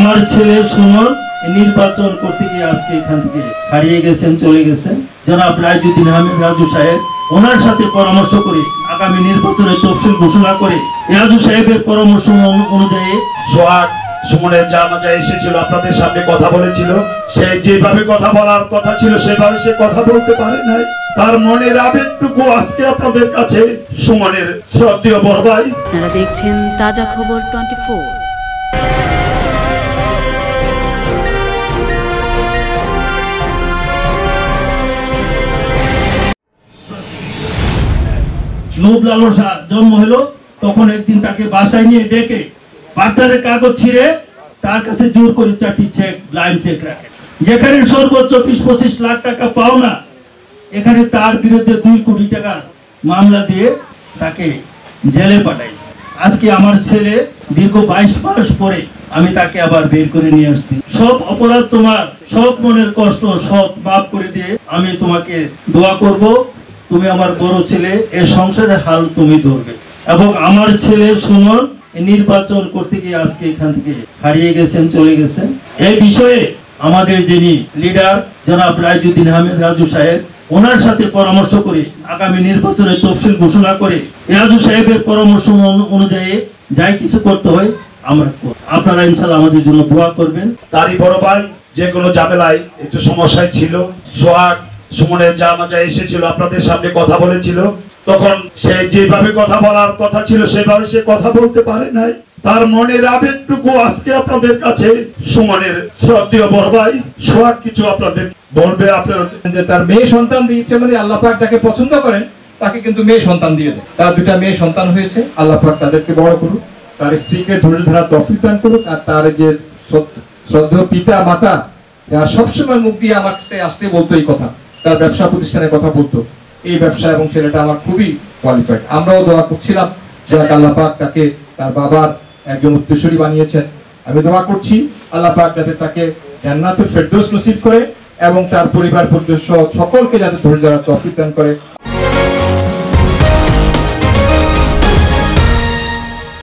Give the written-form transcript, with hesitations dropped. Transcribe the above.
আমার ছেলে সুমন নির্বাচন করতে গিয়ে আজকে এখান থেকে হারিয়ে গেছেন, চলে গেছেন। জনাব রাইজুদ্দিন আহমেদ রাজু সাহেব ওনার সাথে পরামর্শ করে আগামী নির্বাচনের তফসিল ঘোষণা করে রাজু সাহেবের পরামর্শ অনুযায়ী সোহাগ সুমনের জানাজায় এসেছিল, আপনাদের সামনে কথা বলেছিল। সে যেভাবে কথা বলার কথা ছিল সেভাবে সে কথা বলতে পারে নাই। তার মনের আবেগটুকু আজকে আপনাদের কাছে সুমনের শ্রদ্ধেয় বড় ভাই। আপনারা দেখছেন তাজা খবর 24। লোভ লালসা জন্ম হলো, তখন একদিন তাকে বাসায় নিয়ে ডেকে পার্টারের কাগজ ছিঁড়ে তার কাছে জোর করে 4টি চেক, ব্লাইন্ড চেক রাখে, যেখানে সর্বোচ্চ 20-25 লাখ টাকা পাওনা। এখানে তার বিরুদ্ধে 2 কোটি টাকা মামলা দিয়ে তাকে জেলে পাঠাইছে। আজকে আমার ছেলে দীর্ঘ 22 মাস পরে আমি তাকে আবার বের করে নিয়ে আসছি। সব অপরাধ তোমার, সব মনের কষ্ট সব মাফ করে দিয়ে আমি তোমাকে দোয়া করব, তুমি আমার বড় ছেলে, এই সংসারের হাল তুমি ধরবে। এবং আমার ছেলে সুমন নির্বাচন করতে গিয়ে আজকে এখান থেকে হারিয়ে গেছেন, চলে গেছেন। এই বিষয়ে আমাদের যিনি লিডার জনাব রাইজুদ্দিন আহমেদ রাজু সাহেব ওনার সাথে পরামর্শ করে আগামী নির্বাচনের তফসিল ঘোষণা করে রাজু সাহেবের পরামর্শ অনুযায়ী যাই কিছু করতে হয় আমরা করব। আপনারা ইনশাআল্লাহ আমাদের জন্য দোয়া করবেন। তারই বড় ভাই যে কোনো ঝামেলায় একটু সমস্যায় ছিল। সোহাগ সুমনের জানাজায় এসেছিল, আপনাদের সামনে কথা বলেছিল। তখন সে যেভাবে কথা বলার কথা ছিল সেভাবে সে কথা বলতে পারে নাই। তার মনের আবেগটুকু আজকে আপনাদের কাছে সুমনের শ্রদ্ধেয় বড় ভাই সোহাগ কিছু আপনাদের বলবে। আপনারা যে তার মেয়ে সন্তান দিয়েছে, মানে আল্লাহ পাক যাকে পছন্দ করেন তাকে কিন্তু মেয়ে সন্তান দিয়ে দেয়। তার 2টা মেয়ে সন্তান হয়েছে, আল্লাহ পাক তাদেরকে বড় করুক, তার স্ত্রীকে ধৈর্য ধরা তৌফিক দান করুক। আর তার যে শ্রদ্ধেয় পিতা মাতা যারা সবসময় মুখ দিয়ে আমার কাছে আসতে বলতো এই কথা, তার ব্যবসা প্রতিষ্ঠানের কথা বলতো, এই ব্যবসা এবং ছেলেটা আমার খুবই কোয়ালিফাইড। আমরাও দোয়া করছিলাম যে আল্লাহ পাক তাকে তার বাবার একজন উত্তরসূরি বানিয়েছেন। আমি দোয়া করছি আল্লাহ পাক যাতে তাকে জান্নাতুল ফেরদৌস নসিব করে এবং তার পরিবার পরিজন সকলকে যাতে ধৈর্য ধরা তৌফিক দান করে।